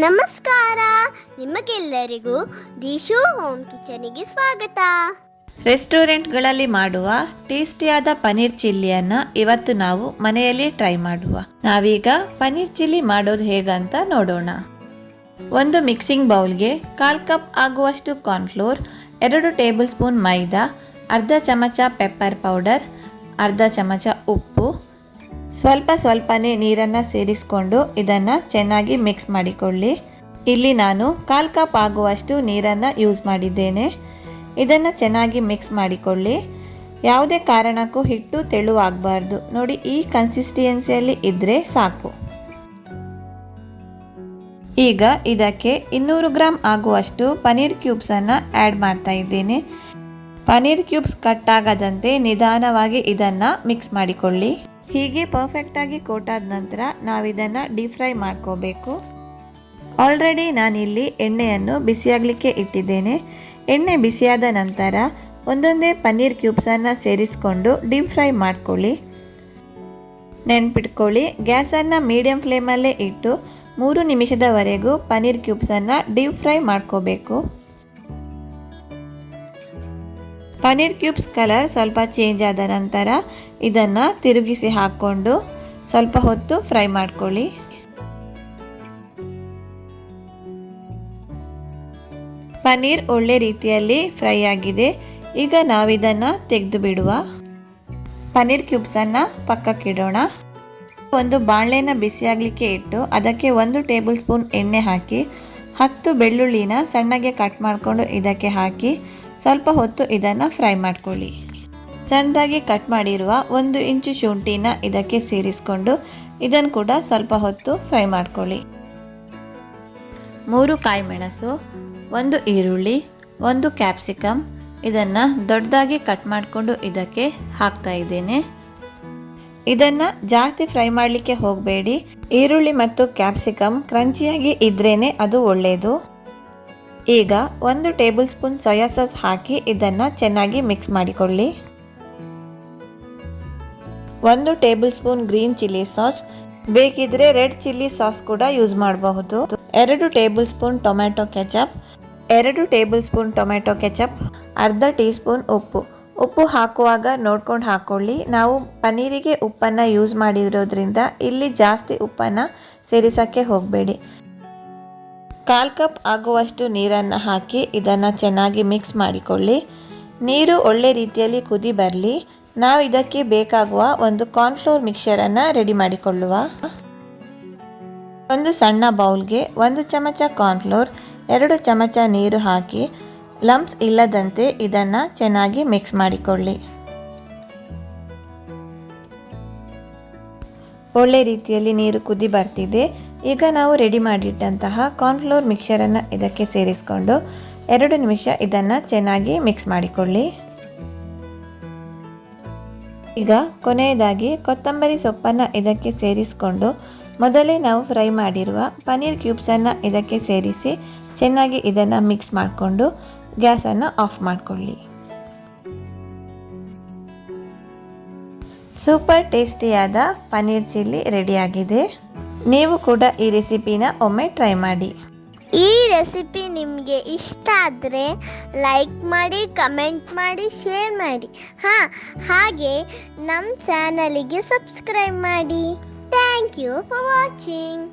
ನಮಸ್ಕಾರ, ನಿಮಗೆಲ್ಲರಿಗೂ ದಿಶು ಹೋಮ್ ಕಿಚನಿಗೆ ಸ್ವಾಗತ. ರೆಸ್ಟೋರೆಂಟ್ಗಳಲ್ಲಿ ಮಾಡುವ ಟೇಸ್ಟಿಯಾದ ಪನ್ನೀರ್ ಚಿಲ್ಲಿಯನ್ನು ಇವತ್ತು ನಾವು ಮನೆಯಲ್ಲಿ ಟ್ರೈ ಮಾಡುವ. ನಾವೀಗ ಪನ್ನೀರ್ ಚಿಲ್ಲಿ ಮಾಡೋದು ಹೇಗಂತ ನೋಡೋಣ. ಒಂದು ಮಿಕ್ಸಿಂಗ್ ಬೌಲ್ಗೆ 1/4 ಕಪ್ ಆಗುವಷ್ಟು ಕಾರ್ನ್ಫ್ಲೋರ್, 2 ಟೇಬಲ್ ಸ್ಪೂನ್ ಮೈದಾ, ಅರ್ಧ ಚಮಚ ಪೆಪ್ಪರ್ ಪೌಡರ್, ಅರ್ಧ ಚಮಚ ಉಪ್ಪು, ಸ್ವಲ್ಪನೇ ನೀರನ್ನು ಸೇರಿಸಿಕೊಂಡು ಇದನ್ನು ಚೆನ್ನಾಗಿ ಮಿಕ್ಸ್ ಮಾಡಿಕೊಳ್ಳಿ. ಇಲ್ಲಿ ನಾನು 1/4 ಕಪ್ ಆಗುವಷ್ಟು ನೀರನ್ನು ಯೂಸ್ ಮಾಡಿದ್ದೇನೆ. ಇದನ್ನು ಚೆನ್ನಾಗಿ ಮಿಕ್ಸ್ ಮಾಡಿಕೊಳ್ಳಿ. ಯಾವುದೇ ಕಾರಣಕ್ಕೂ ಹಿಟ್ಟು ತೆಳುವಾಗಬಾರ್ದು. ನೋಡಿ, ಈ ಕನ್ಸಿಸ್ಟೆನ್ಸಿಯಲ್ಲಿ ಇದ್ದರೆ ಸಾಕು. ಈಗ ಇದಕ್ಕೆ 200 ಗ್ರಾಮ್ ಆಗುವಷ್ಟು ಪನ್ನೀರ್ ಕ್ಯೂಬ್ಸನ್ನು ಆ್ಯಡ್ ಮಾಡ್ತಾ ಇದ್ದೇನೆ. ಪನ್ನೀರ್ ಕ್ಯೂಬ್ಸ್ ಕಟ್ ಆಗದಂತೆ ನಿಧಾನವಾಗಿ ಇದನ್ನು ಮಿಕ್ಸ್ ಮಾಡಿಕೊಳ್ಳಿ. ಹೀಗೆ ಪರ್ಫೆಕ್ಟಾಗಿ ಕೋಟಾದ ನಂತರ ನಾವಿದನ್ನು ಡೀಪ್ ಫ್ರೈ ಮಾಡ್ಕೋಬೇಕು. ಆಲ್ರೆಡಿ ನಾನಿಲ್ಲಿ ಎಣ್ಣೆಯನ್ನು ಬಿಸಿಯಾಗಲಿಕ್ಕೆ ಇಟ್ಟಿದ್ದೇನೆ. ಎಣ್ಣೆ ಬಿಸಿಯಾದ ನಂತರ ಒಂದೊಂದೇ ಪನ್ನೀರ್ ಕ್ಯೂಬ್ಸನ್ನು ಸೇರಿಸ್ಕೊಂಡು ಡೀಪ್ ಫ್ರೈ ಮಾಡ್ಕೊಳ್ಳಿ. ನೆನ್ಪಿಟ್ಕೊಳ್ಳಿ, ಗ್ಯಾಸನ್ನು ಮೀಡಿಯಂ ಫ್ಲೇಮಲ್ಲೇ ಇಟ್ಟು 3 ನಿಮಿಷದವರೆಗೂ ಪನ್ನೀರ್ ಕ್ಯೂಬ್ಸನ್ನು ಡೀಪ್ ಫ್ರೈ ಮಾಡ್ಕೋಬೇಕು. ಪನ್ನೀರ್ ಕ್ಯೂಬ್ಸ್ ಕಲರ್ ಸ್ವಲ್ಪ ಚೇಂಜ್ ಆದ ನಂತರ ಇದನ್ನು ತಿರುಗಿಸಿ ಹಾಕ್ಕೊಂಡು ಸ್ವಲ್ಪ ಹೊತ್ತು ಫ್ರೈ ಮಾಡ್ಕೊಳ್ಳಿ. ಪನ್ನೀರ್ ಒಳ್ಳೆ ರೀತಿಯಲ್ಲಿ ಫ್ರೈ ಆಗಿದೆ. ಈಗ ನಾವಿದನ್ನು ತೆಗೆದು ಬಿಡುವ. ಪನ್ನೀರ್ ಕ್ಯೂಬ್ಸನ್ನು ಪಕ್ಕಕ್ಕಿಡೋಣ. ಒಂದು ಬಾಣಲೆನ ಬಿಸಿಯಾಗಲಿಕ್ಕೆ ಇಟ್ಟು ಅದಕ್ಕೆ 1 ಟೇಬಲ್ ಸ್ಪೂನ್ ಎಣ್ಣೆ ಹಾಕಿ 10 ಬೆಳ್ಳುಳ್ಳಿನ ಸಣ್ಣಗೆ ಕಟ್ ಮಾಡಿಕೊಂಡು ಇದಕ್ಕೆ ಹಾಕಿ ಸ್ವಲ್ಪ ಹೊತ್ತು ಇದನ್ನು ಫ್ರೈ ಮಾಡ್ಕೊಳ್ಳಿ. ಸಣ್ಣದಾಗಿ ಕಟ್ ಮಾಡಿರುವ 1 ಇಂಚು ಶುಂಠಿನ ಇದಕ್ಕೆ ಸೇರಿಸ್ಕೊಂಡು ಇದನ್ನು ಕೂಡ ಸ್ವಲ್ಪ ಹೊತ್ತು ಫ್ರೈ ಮಾಡ್ಕೊಳ್ಳಿ. 3 ಕಾಯಿ ಮೆಣಸು, 1 ಈರುಳ್ಳಿ, 1 ಕ್ಯಾಪ್ಸಿಕಮ್ ಇದನ್ನು ದೊಡ್ಡದಾಗಿ ಕಟ್ ಮಾಡಿಕೊಂಡು ಇದಕ್ಕೆ ಹಾಕ್ತಾ ಇದ್ದೇನೆ. ಇದನ್ನು ಜಾಸ್ತಿ ಫ್ರೈ ಮಾಡಲಿಕ್ಕೆ ಹೋಗಬೇಡಿ. ಈರುಳ್ಳಿ ಮತ್ತು ಕ್ಯಾಪ್ಸಿಕಮ್ ಕ್ರಂಚಿಯಾಗಿ ಇದ್ರೇ ಅದು ಒಳ್ಳೆಯದು. ಈಗ 1 ಟೇಬಲ್ ಸ್ಪೂನ್ ಸೋಯಾ ಸಾಸ್ ಹಾಕಿ ಇದನ್ನು ಚೆನ್ನಾಗಿ ಮಿಕ್ಸ್ ಮಾಡಿಕೊಳ್ಳಿ. 1 table spoon green chilli sauce, ಬೇಕಿದ್ರೆ ರೆಡ್ ಚಿಲ್ಲಿ ಸಾಸ್ ಕೂಡ ಯೂಸ್ ಮಾಡಬಹುದು. 2 table spoon tomato ketchup, 2 table spoon tomato ketchup, ಅರ್ಧ ಟೀ ಸ್ಪೂನ್ ಉಪ್ಪು ಹಾಕುವಾಗ ನೋಡ್ಕೊಂಡು ಹಾಕ್ಕೊಳ್ಳಿ. ನಾವು ಪನ್ನೀರಿಗೆ ಉಪ್ಪನ್ನು ಯೂಸ್ ಮಾಡಿರೋದ್ರಿಂದ ಇಲ್ಲಿ ಜಾಸ್ತಿ ಉಪ್ಪನ್ನು ಸೇರಿಸೋಕ್ಕೆ ಹೋಗಬೇಡಿ. 1/4 ಕಪ್ ಆಗುವಷ್ಟು ನೀರನ್ನು ಹಾಕಿ ಇದನ್ನು ಚೆನ್ನಾಗಿ ಮಿಕ್ಸ್ ಮಾಡಿಕೊಳ್ಳಿ. ನೀರು ಒಳ್ಳೆ ರೀತಿಯಲ್ಲಿ ಕುದಿ ಬರಲಿ. ನಾವು ಇದಕ್ಕೆ ಬೇಕಾಗುವ ಒಂದು ಕಾರ್ನ್ಫ್ಲೋರ್ ಮಿಕ್ಸರನ್ನು ರೆಡಿ ಮಾಡಿಕೊಳ್ಳುವ. ಒಂದು ಸಣ್ಣ ಬೌಲ್ಗೆ 1 ಚಮಚ ಕಾರ್ನ್ಫ್ಲೋರ್, 2 ಚಮಚ ನೀರು ಹಾಕಿ ಲಂಪ್ಸ್ ಇಲ್ಲದಂತೆ ಇದನ್ನು ಚೆನ್ನಾಗಿ ಮಿಕ್ಸ್ ಮಾಡಿಕೊಳ್ಳಿ. ಒಳ್ಳೆ ರೀತಿಯಲ್ಲಿ ನೀರು ಕುದಿ ಬರ್ತಿದೆ. ಈಗ ನಾವು ರೆಡಿ ಮಾಡಿಟ್ಟಂತಹ ಕಾರ್ನ್ಫ್ಲೋರ್ ಮಿಕ್ಸರನ್ನು ಇದಕ್ಕೆ ಸೇರಿಸ್ಕೊಂಡು 2 ನಿಮಿಷ ಇದನ್ನು ಚೆನ್ನಾಗಿ ಮಿಕ್ಸ್ ಮಾಡಿಕೊಳ್ಳಿ. ಈಗ ಕೊನೆಯದಾಗಿ ಕೊತ್ತಂಬರಿ ಸೊಪ್ಪನ್ನು ಇದಕ್ಕೆ ಸೇರಿಸ್ಕೊಂಡು ಮೊದಲೇ ನಾವು ಫ್ರೈ ಮಾಡಿರುವ ಪನ್ನೀರ್ ಕ್ಯೂಬ್ಸನ್ನು ಇದಕ್ಕೆ ಸೇರಿಸಿ ಚೆನ್ನಾಗಿ ಇದನ್ನು ಮಿಕ್ಸ್ ಮಾಡಿಕೊಂಡು ಗ್ಯಾಸನ್ನು ಆಫ್ ಮಾಡಿಕೊಳ್ಳಿ. ಸೂಪರ್ ಟೇಸ್ಟಿಯಾದ ಪನ್ನೀರ್ ಚಿಲ್ಲಿ ರೆಡಿಯಾಗಿದೆ. ನೀವು ಕೂಡ ಈ ರೆಸಿಪಿನ ಒಮ್ಮೆ ಟ್ರೈ ಮಾಡಿ. ಈ ರೆಸಿಪಿ ನಿಮಗೆ ಇಷ್ಟ ಆದರೆ ಲೈಕ್ ಮಾಡಿ, ಕಮೆಂಟ್ ಮಾಡಿ, ಶೇರ್ ಮಾಡಿ. ಹಾಗೆ ನಮ್ಮ ಚಾನಲಿಗೆ ಸಬ್ಸ್ಕ್ರೈಬ್ ಮಾಡಿ. Thank you for watching.